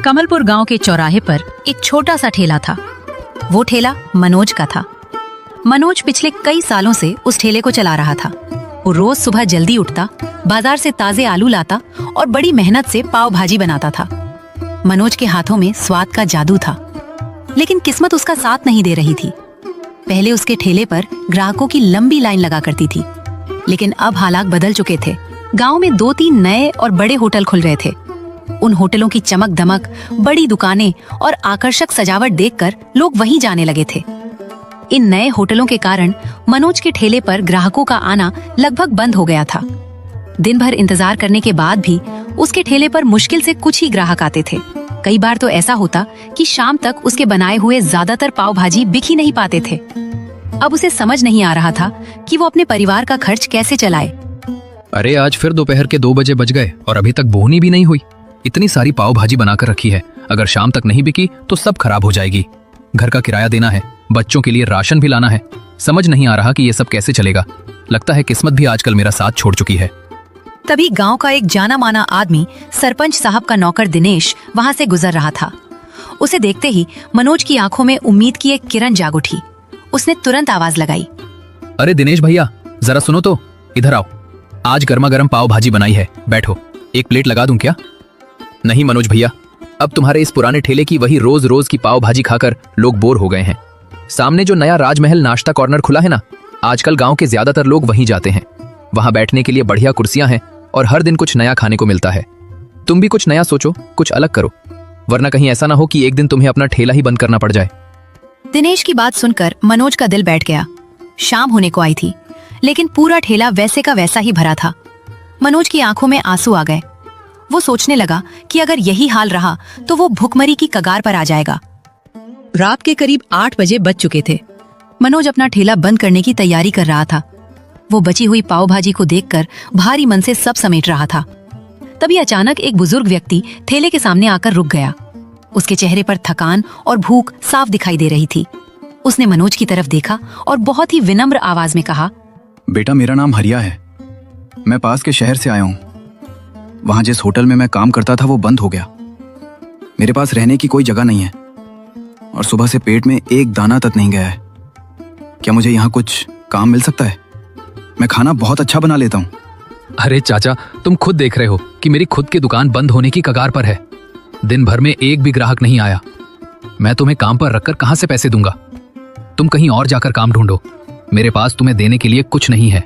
कमलपुर गांव के चौराहे पर एक छोटा सा ठेला था। वो ठेला मनोज का था। मनोज पिछले कई सालों से उस ठेले को चला रहा था। वो रोज सुबह जल्दी उठता, बाजार से ताजे आलू लाता और बड़ी मेहनत से पाव भाजी बनाता था। मनोज के हाथों में स्वाद का जादू था, लेकिन किस्मत उसका साथ नहीं दे रही थी। पहले उसके ठेले पर ग्राहकों की लंबी लाइन लगा करती थी, लेकिन अब हालात बदल चुके थे। गांव में 2-3 नए और बड़े होटल खुल रहे थे। उन होटलों की चमक दमक, बड़ी दुकानें और आकर्षक सजावट देखकर लोग वहीं जाने लगे थे। इन नए होटलों के कारण मनोज के ठेले पर ग्राहकों का आना लगभग बंद हो गया था। दिन भर इंतजार करने के बाद भी उसके ठेले पर मुश्किल से कुछ ही ग्राहक आते थे। कई बार तो ऐसा होता कि शाम तक उसके बनाए हुए ज्यादातर पाव भाजी बिक ही नहीं पाते थे। अब उसे समझ नहीं आ रहा था कि वो अपने परिवार का खर्च कैसे चलाए। अरे आज फिर दोपहर के 2 बजे बज गए और अभी तक बोहनी भी नहीं हुई। इतनी सारी पाव भाजी बनाकर रखी है, अगर शाम तक नहीं बिकी तो सब खराब हो जाएगी। घर का किराया देना है, बच्चों के लिए राशन भी लाना है। समझ नहीं आ रहा कि ये सब कैसे चलेगा। लगता है किस्मत भी आजकल मेरा साथ छोड़ चुकी है। तभी गांव का एक जाना माना आदमी, सरपंच साहब का नौकर दिनेश, वहां से गुजर रहा था। उसे देखते ही मनोज की आंखों में उम्मीद की एक किरण जाग उठी। उसने तुरंत आवाज लगाई, अरे दिनेश भैया, जरा सुनो तो, इधर आओ। आज गर्मा गर्म पाव भाजी बनाई है, बैठो, एक प्लेट लगा दूं क्या? नहीं मनोज भैया, अब तुम्हारे इस पुराने ठेले की वही रोज रोज की पाव भाजी खाकर लोग बोर हो गए हैं। सामने जो नया राजमहल नाश्ता कॉर्नर खुला है ना, आजकल गांव के ज्यादातर लोग वहीं जाते हैं। वहां बैठने के लिए बढ़िया कुर्सियां हैं और हर दिन कुछ नया खाने को मिलता है। तुम भी कुछ नया सोचो, कुछ अलग करो, वरना कहीं ऐसा ना हो कि एक दिन तुम्हें अपना ठेला ही बंद करना पड़ जाए। दिनेश की बात सुनकर मनोज का दिल बैठ गया। शाम होने को आई थी, लेकिन पूरा ठेला वैसे का वैसा ही भरा था। मनोज की आंखों में आंसू आ गए। वो सोचने लगा कि अगर यही हाल रहा तो वो भुखमरी की कगार पर आ जाएगा। रात के करीब 8 बजे बज चुके थे। मनोज अपना ठेला बंद करने की तैयारी कर रहा था। वो बची हुई पाव भाजी को देखकर भारी मन से सब समेट रहा था। तभी अचानक एक बुजुर्ग व्यक्ति ठेले के सामने आकर रुक गया। उसके चेहरे पर थकान और भूख साफ दिखाई दे रही थी। उसने मनोज की तरफ देखा और बहुत ही विनम्र आवाज में कहा, बेटा, मेरा नाम हरिया है। मैं पास के शहर से आया हूँ। वहां जिस होटल में मैं काम करता था वो बंद हो गया। मेरे पास रहने की कोई जगह नहीं है और सुबह से पेट में एक दाना तक नहीं गया है। क्या मुझे यहाँ कुछ काम मिल सकता है? मैं खाना बहुत अच्छा बना लेता हूँ। अरे चाचा, तुम खुद देख रहे हो कि मेरी खुद की दुकान बंद होने की कगार पर है। दिन भर में एक भी ग्राहक नहीं आया। मैं तुम्हें काम पर रखकर कहां से पैसे दूंगा? तुम कहीं और जाकर काम ढूंढो। मेरे पास तुम्हें देने के लिए कुछ नहीं है।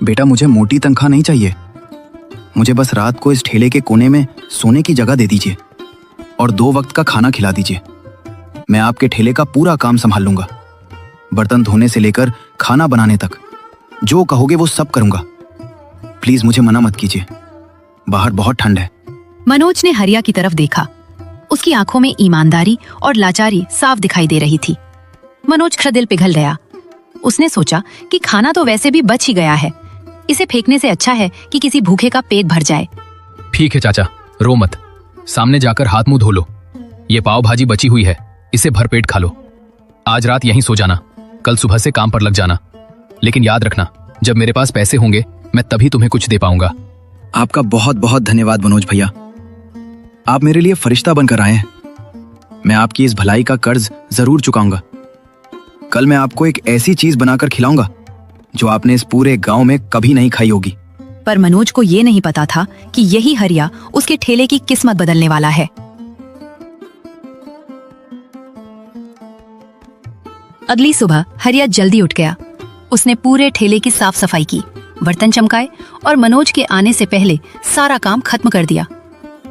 बेटा, मुझे मोटी तनख्वाह नहीं चाहिए। मुझे बस रात को इस ठेले के कोने में सोने की जगह दे दीजिए और 2 वक्त का खाना खिला दीजिए। मैं आपके ठेले का पूरा काम संभाल लूंगा। बर्तन धोने से लेकर खाना बनाने तक जो कहोगे वो सब करूंगा। प्लीज मुझे मना मत कीजिए, बाहर बहुत ठंड है। मनोज ने हरिया की तरफ देखा। उसकी आंखों में ईमानदारी और लाचारी साफ दिखाई दे रही थी। मनोज का दिल पिघल गया। उसने सोचा कि खाना तो वैसे भी बच ही गया है, इसे फेंकने से अच्छा है कि किसी भूखे का पेट भर जाए। ठीक है चाचा, रो मत, सामने जाकर हाथ मुंह धो लो। ये पाव भाजी बची हुई है, इसे भरपेट खा लो। आज रात यहीं सो जाना, कल सुबह से काम पर लग जाना। लेकिन याद रखना, जब मेरे पास पैसे होंगे मैं तभी तुम्हें कुछ दे पाऊंगा। आपका बहुत बहुत धन्यवाद मनोज भैया। आप मेरे लिए फरिश्ता बनकर आए हैं। मैं आपकी इस भलाई का कर्ज जरूर चुकाऊंगा। कल मैं आपको एक ऐसी चीज बनाकर खिलाऊंगा जो आपने इस पूरे गांव में कभी नहीं खाई होगी। पर मनोज को ये नहीं पता था कि यही हरिया उसके ठेले की किस्मत बदलने वाला है। अगली सुबह हरिया जल्दी उठ गया। उसने पूरे ठेले की साफ सफाई की, बर्तन चमकाए और मनोज के आने से पहले सारा काम खत्म कर दिया।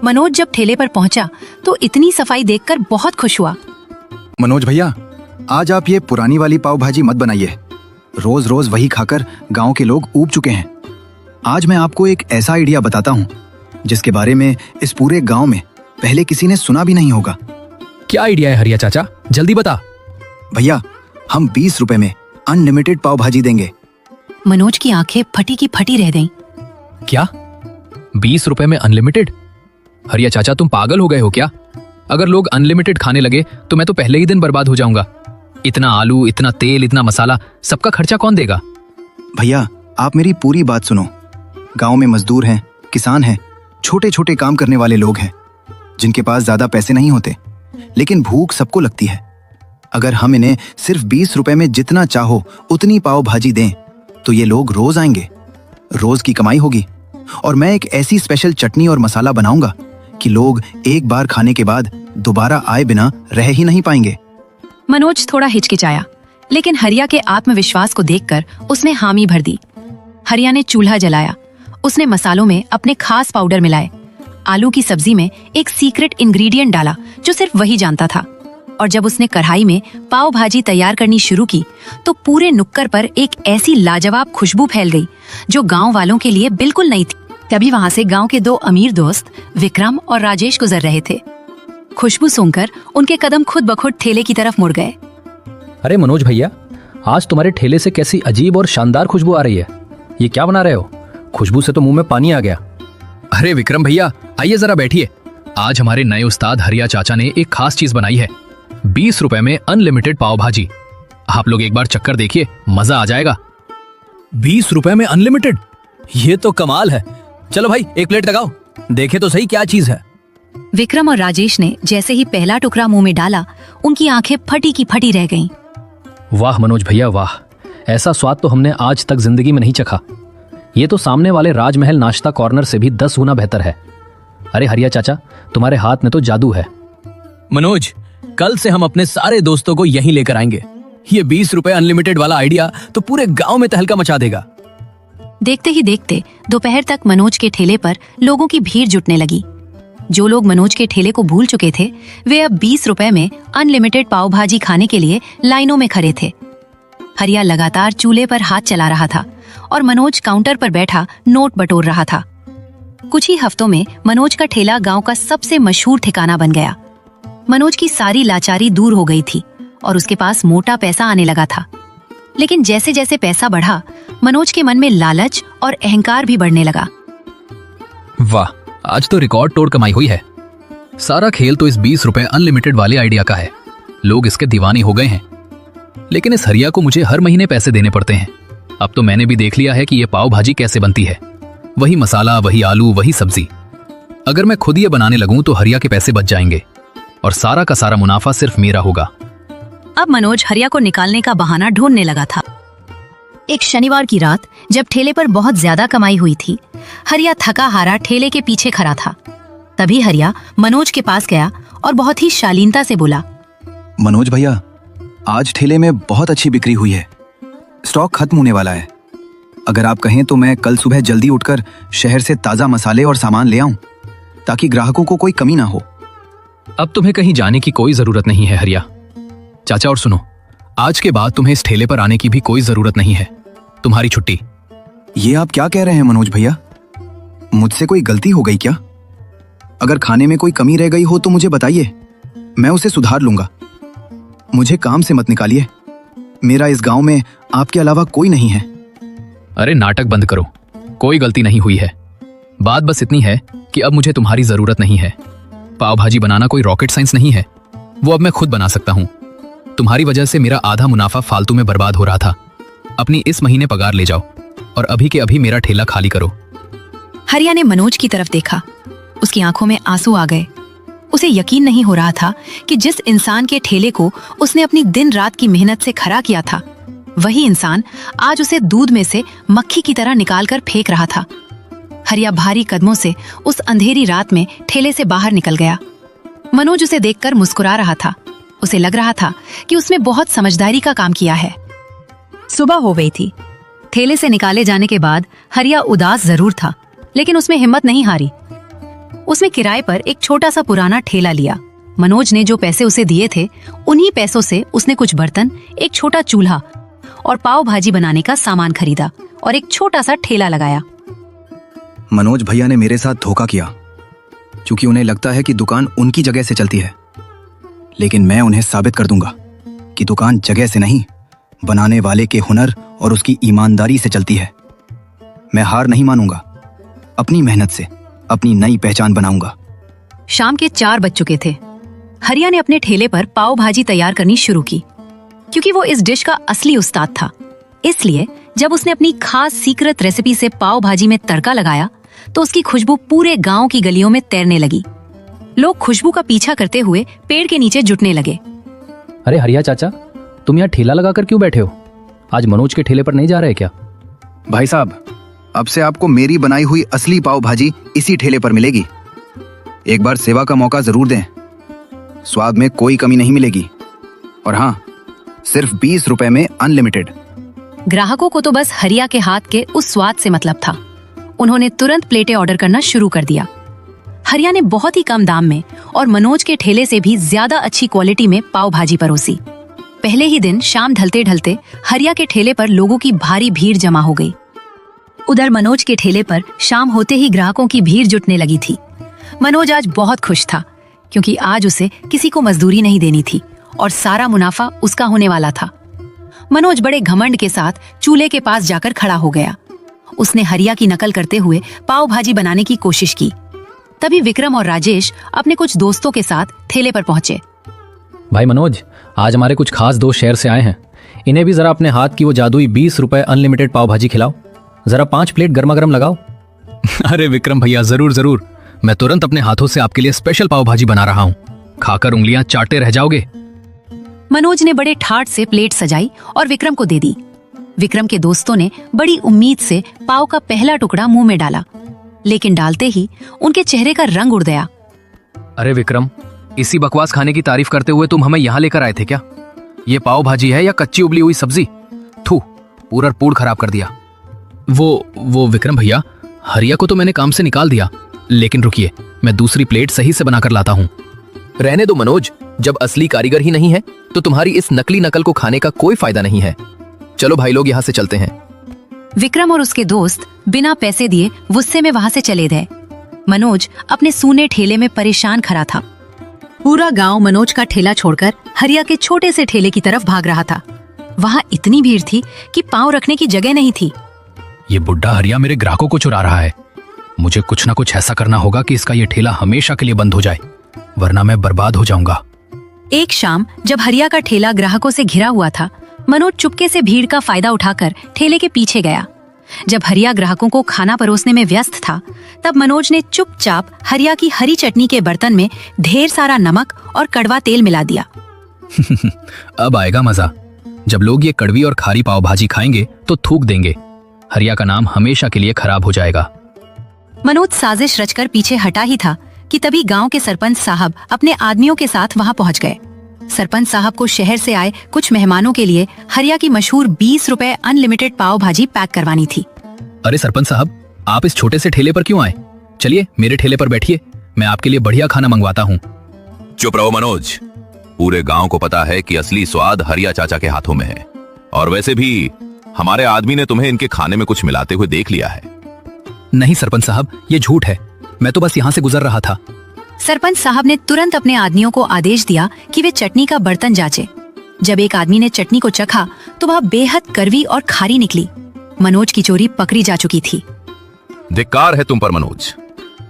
मनोज जब ठेले पर पहुंचा तो इतनी सफाई देखकर बहुत खुश हुआ। मनोज भैया, आज आप ये पुरानी वाली पाव भाजी मत बनाइए। रोज रोज वही खाकर गांव के लोग ऊब चुके हैं। आज मैं आपको एक ऐसा आइडिया बताता हूँ जिसके बारे में इस पूरे गांव में पहले किसी ने सुना भी नहीं होगा। क्या आइडिया है हरिया चाचा, जल्दी बता। भैया, हम 20 रुपए में अनलिमिटेड पाव भाजी देंगे। मनोज की आंखें फटी की फटी रह गईं। क्या 20 रुपए में अनलिमिटेड? हरिया चाचा, तुम पागल हो गए हो क्या? अगर लोग अनलिमिटेड खाने लगे तो मैं तो पहले ही दिन बर्बाद हो जाऊंगा। इतना आलू, इतना तेल, इतना मसाला, सबका खर्चा कौन देगा? भैया, आप मेरी पूरी बात सुनो। गांव में मजदूर हैं, किसान हैं, छोटे छोटे काम करने वाले लोग हैं। जिनके पास ज्यादा पैसे नहीं होते, लेकिन भूख सबको लगती है। अगर हम इन्हें सिर्फ 20 रुपए में जितना चाहो उतनी पाव भाजी दें तो ये लोग रोज आएंगे, रोज की कमाई होगी। और मैं एक ऐसी स्पेशल चटनी और मसाला बनाऊंगा कि लोग एक बार खाने के बाद दोबारा आए बिना रह ही नहीं पाएंगे। मनोज थोड़ा हिचकिचाया, लेकिन हरिया के आत्मविश्वास को देखकर उसने हामी भर दी। हरिया ने चूल्हा जलाया। उसने मसालों में अपने खास पाउडर मिलाए। आलू की सब्जी में एक सीक्रेट इंग्रेडिएंट डाला जो सिर्फ वही जानता था। और जब उसने कढ़ाई में पाव भाजी तैयार करनी शुरू की तो पूरे नुक्कर पर एक ऐसी लाजवाब खुशबू फैल गई जो गांव वालों के लिए बिल्कुल नई थी। तभी वहां से गांव के 2 अमीर दोस्त विक्रम और राजेश गुजर रहे थे। खुशबू सूंघकर उनके कदम खुद ब खुद ठेले की तरफ मुड़ गए। अरे मनोज भैया, आज तुम्हारे ठेले से कैसी अजीब और शानदार खुशबू आ रही है। ये क्या बना रहे हो? खुशबू से तो मुंह में पानी आ गया। अरे विक्रम भैया, आइए जरा बैठिए। आज हमारे नए उस्ताद हरिया चाचा ने एक खास चीज बनाई है, 20 रुपए में अनलिमिटेड पाव भाजी। आप लोग एक बार चक्कर देखिए, मजा आ जाएगा। 20 रुपए में अनलिमिटेड? ये तो कमाल है। चलो भाई, एक प्लेट लगाओ, देखे तो सही क्या चीज है। विक्रम और राजेश ने जैसे ही पहला टुकड़ा मुंह में डाला, उनकी आंखें फटी की फटी रह गईं। वाह मनोज भैया वाह, ऐसा स्वाद तो हमने आज तक जिंदगी में नहीं चखा। ये तो सामने वाले राजमहल नाश्ता कॉर्नर से भी 10 गुना बेहतर है। अरे हरिया चाचा, तुम्हारे हाथ में तो जादू है। मनोज, कल से हम अपने सारे दोस्तों को यहीं लेकर आएंगे। ये 20 रुपए अनलिमिटेड वाला आइडिया तो पूरे गांव में तहलका मचा देगा। देखते ही देखते दोपहर तक मनोज के ठेले पर लोगों की भीड़ जुटने लगी। जो लोग मनोज के ठेले को भूल चुके थे, वे अब 20 रुपए में अनलिमिटेड पाव भाजी खाने के लिए लाइनों में खड़े थे। हरिया लगातार चूल्हे पर हाथ चला रहा था और मनोज काउंटर पर बैठा नोट बटोर रहा था। कुछ ही हफ्तों में मनोज का ठेला गांव का सबसे मशहूर ठिकाना बन गया। मनोज की सारी लाचारी दूर हो गई थी और उसके पास मोटा पैसा आने लगा था। लेकिन जैसे जैसे पैसा बढ़ा, मनोज के मन में लालच और अहंकार भी बढ़ने लगा। वाह, आज तो रिकॉर्ड तोड़ कमाई हुई है। सारा खेल तो इस 20 रुपए अनलिमिटेड वाले आइडिया का है। लोग इसके दीवाने हो गए हैं। लेकिन इस हरिया को मुझे हर महीने पैसे देने पड़ते हैं। अब तो मैंने भी देख लिया है कि ये पाव भाजी कैसे बनती है। वही मसाला, वही आलू, वही सब्जी। अगर मैं खुद ये बनाने लगूं तो हरिया के पैसे बच जाएंगे और सारा का सारा मुनाफा सिर्फ मेरा होगा। अब मनोज हरिया को निकालने का बहाना ढूंढने लगा था। एक शनिवार की रात जब ठेले पर बहुत ज्यादा कमाई हुई थी, हरिया थका हारा ठेले के पीछे खड़ा था। तभी हरिया मनोज के पास गया और बहुत ही शालीनता से बोला, मनोज भैया, आज ठेले में बहुत अच्छी बिक्री हुई है। स्टॉक खत्म होने वाला है। अगर आप कहें तो मैं कल सुबह जल्दी उठकर शहर से ताजा मसाले और सामान ले आऊं, ताकि ग्राहकों को कोई कमी ना हो। अब तुम्हें कहीं जाने की कोई जरूरत नहीं है हरिया। चाचा, और सुनो, आज के बाद तुम्हें इस ठेले पर आने की भी कोई जरूरत नहीं है। तुम्हारी छुट्टी। ये आप क्या कह रहे हैं मनोज भैया? मुझसे कोई गलती हो गई क्या? अगर खाने में कोई कमी रह गई हो तो मुझे बताइए, मैं उसे सुधार लूंगा। मुझे काम से मत निकालिए। मेरा इस गांव में आपके अलावा कोई नहीं है। अरे नाटक बंद करो, कोई गलती नहीं हुई है। बात बस इतनी है कि अब मुझे तुम्हारी जरूरत नहीं है। पाव भाजी बनाना कोई रॉकेट साइंस नहीं है, वो अब मैं खुद बना सकता हूँ। तुम्हारी वजह से मेरा आधा मुनाफा फालतू में बर्बाद हो रहा था। अपनी इस महीने पगार ले जाओ और अभी के अभी मेरा ठेला खाली करो। हरिया ने मनोज की तरफ देखा। उसकी आंखों में आंसू आ गए। उसे यकीन नहीं हो रहा था कि जिस इंसान के ठेले को उसने अपनी दिन रात की मेहनत से खड़ा किया था, वही इंसान आज उसे दूध में से मक्खी की तरह निकालकर फेंक रहा था। हरिया भारी कदमों से उस अंधेरी रात में ठेले से बाहर निकल गया। मनोज उसे देखकर मुस्कुरा रहा था। उसे लग रहा था कि उसने बहुत समझदारी का काम किया है। सुबह हो गई थी। ठेले से निकाले जाने के बाद हरिया उदास जरूर था, लेकिन उसमें हिम्मत नहीं हारी। उसने किराए पर एक छोटा सा पुराना ठेला लिया। मनोज ने जो पैसे उसे दिए थे, उन्हीं पैसों से उसने कुछ बर्तन, एक छोटा चूल्हा और पाव भाजी बनाने का सामान खरीदा और एक छोटा सा ठेला लगाया। मनोज भैया ने मेरे साथ धोखा किया, क्योंकि उन्हें लगता है कि दुकान उनकी जगह से चलती है। लेकिन मैं उन्हें साबित कर दूंगा कि दुकान जगह से नहीं, बनाने वाले के हुनर और उसकी ईमानदारी से चलती है। मैं हार नहीं मानूंगा। अपनी मेहनत से अपनी नई पहचान बनाऊंगा। शाम के 4 बज चुके थे। हरिया ने अपने ठेले पर पाव भाजी तैयार करनी शुरू की, क्योंकि वो इस डिश का असली उस्ताद था। इसलिए जब उसने अपनी खास सीक्रेट रेसिपी से पाव भाजी में तड़का लगाया तो उसकी खुशबू पूरे गांव की गलियों में तैरने लगी। लोग खुशबू का पीछा करते हुए पेड़ के नीचे जुटने लगे। अरे हरिया चाचा, तुम यहाँ ठेला लगाकर क्यों बैठे हो? आज मनोज के ठेले पर नहीं जा रहे क्या? भाई साहब, अब से आपको मेरी बनाई हुई असली पाव भाजी इसी ठेले पर मिलेगी। एक बार सेवा का मौका जरूर दें, स्वाद में कोई कमी नहीं मिलेगी। और हाँ, सिर्फ 20 रुपए में अनलिमिटेड। ग्राहकों को तो बस हरिया के हाथ के उस स्वाद से मतलब था। उन्होंने तुरंत प्लेटें ऑर्डर करना शुरू कर दिया। हरिया ने बहुत ही कम दाम में और मनोज के ठेले से भी ज्यादा अच्छी क्वालिटी में पाव भाजी परोसी। पहले ही दिन शाम ढलते ढलते हरिया के ठेले पर लोगों की भारी भीड़ जमा हो गई। उधर मनोज के ठेले पर शाम होते ही ग्राहकों की भीड़ जुटने लगी थी। मनोज आज बहुत खुश था, क्योंकि आज उसे किसी को मजदूरी नहीं देनी थी और सारा मुनाफा उसका होने वाला था। मनोज बड़े घमंड के साथ चूल्हे के पास जाकर खड़ा हो गया। उसने हरिया की नकल करते हुए पाव भाजी बनाने की कोशिश की। तभी विक्रम और राजेश अपने कुछ दोस्तों के साथ ठेले पर पहुंचे। भाई मनोज, आज हमारे कुछ खास दोस्त शहर से आए हैं। इन्हें भी जरा अपने हाथ की वो जादुई 20 रुपए अनलिमिटेड पाव भाजी खिलाओ। जरा 5 प्लेट गर्मा गर्म लगाओ। अरे विक्रम भैया, जरूर जरूर, मैं तुरंत अपने हाथों से आपके लिए स्पेशल पाव भाजी बना रहा हूँ। खाकर उंगलियां चाटे रह जाओगे। मनोज ने बड़े ठाट से प्लेट सजाई और विक्रम को दे दी। विक्रम के दोस्तों ने बड़ी उम्मीद से पाव का पहला टुकड़ा मुंह में डाला, लेकिन डालते ही उनके चेहरे का रंग उड़ गया। अरे विक्रम, इसी बकवास खाने की तारीफ करते हुए तुम हमें यहाँ लेकर आए थे क्या? ये पाव भाजी है या कच्ची उबली हुई सब्जी? थू, पूरा पूड़ खराब कर दिया। वो विक्रम भैया, हरिया को तो मैंने काम से निकाल दिया, लेकिन रुकिए, मैं दूसरी प्लेट सही से बनाकर लाता हूँ। रहने दो मनोज, जब असली कारीगर ही नहीं है तो तुम्हारी इस नकली नकल को खाने का कोई फायदा नहीं है। चलो भाई लोग, यहाँ से चलते हैं। विक्रम और उसके दोस्त बिना पैसे दिए गुस्से में वहां से चले गए। मनोज अपने सूने ठेले में परेशान खड़ा था। पूरा गांव मनोज का ठेला छोड़कर हरिया के छोटे से ठेले की तरफ भाग रहा था। वहां इतनी भीड़ थी कि पांव रखने की जगह नहीं थी। ये बुड्ढा हरिया मेरे ग्राहकों को चुरा रहा है। मुझे कुछ ना कुछ ऐसा करना होगा कि इसका ये ठेला हमेशा के लिए बंद हो जाए, वरना मैं बर्बाद हो जाऊंगा। एक शाम जब हरिया का ठेला ग्राहकों से घिरा हुआ था, मनोज चुपके से भीड़ का फायदा उठाकर ठेले के पीछे गया। जब हरिया ग्राहकों को खाना परोसने में व्यस्त था, तब मनोज ने चुपचाप हरिया की हरी चटनी के बर्तन में ढेर सारा नमक और कड़वा तेल मिला दिया। अब आएगा मजा। जब लोग ये कड़वी और खारी पाव भाजी खाएंगे तो थूक देंगे। हरिया का नाम हमेशा के लिए खराब हो जाएगा। मनोज साजिश रचकर पीछे हटा ही था कि तभी गांव के सरपंच साहब अपने आदमियों के साथ वहां पहुंच गए। सरपंच साहब को शहर से आए कुछ मेहमानों के लिए हरिया की मशहूर 20 रुपए अनलिमिटेड पाव भाजी पैक करवानी थी। अरे सरपंच साहब, आप इस छोटे से ठेले पर क्यों आए? चलिए मेरे ठेले पर बैठिए, मैं आपके लिए बढ़िया खाना मंगवाता हूँ। चुप रहो मनोज, पूरे गांव को पता है कि असली स्वाद हरिया चाचा के हाथों में है। और वैसे भी हमारे आदमी ने तुम्हें इनके खाने में कुछ मिलाते हुए देख लिया है। नहीं सरपंच साहब, ये झूठ है। मैं तो बस यहाँ से गुजर रहा था। सरपंच साहब ने तुरंत अपने आदमियों को आदेश दिया कि वे चटनी का बर्तन जांचे। जब एक आदमी ने चटनी को चखा तो वह बेहद कड़वी और खारी निकली। मनोज की चोरी पकड़ी जा चुकी थी। धिक्कार है तुम पर मनोज।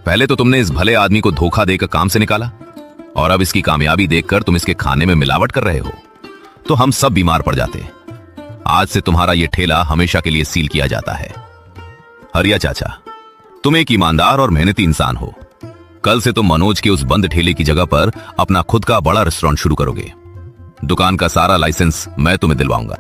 पहले तो तुमने इस भले आदमी को धोखा देकर काम से निकाला, और अब इसकी कामयाबी देखकर तुम इसके खाने में मिलावट कर रहे हो, तो हम सब बीमार पड़ जाते। आज से तुम्हारा ये ठेला हमेशा के लिए सील किया जाता है। हरिया चाचा, तुम एक ईमानदार और मेहनती इंसान हो। कल से तुम मनोज के उस बंद ठेले की जगह पर अपना खुद का बड़ा रेस्टोरेंट शुरू करोगे। दुकान का सारा लाइसेंस मैं तुम्हें दिलवाऊंगा।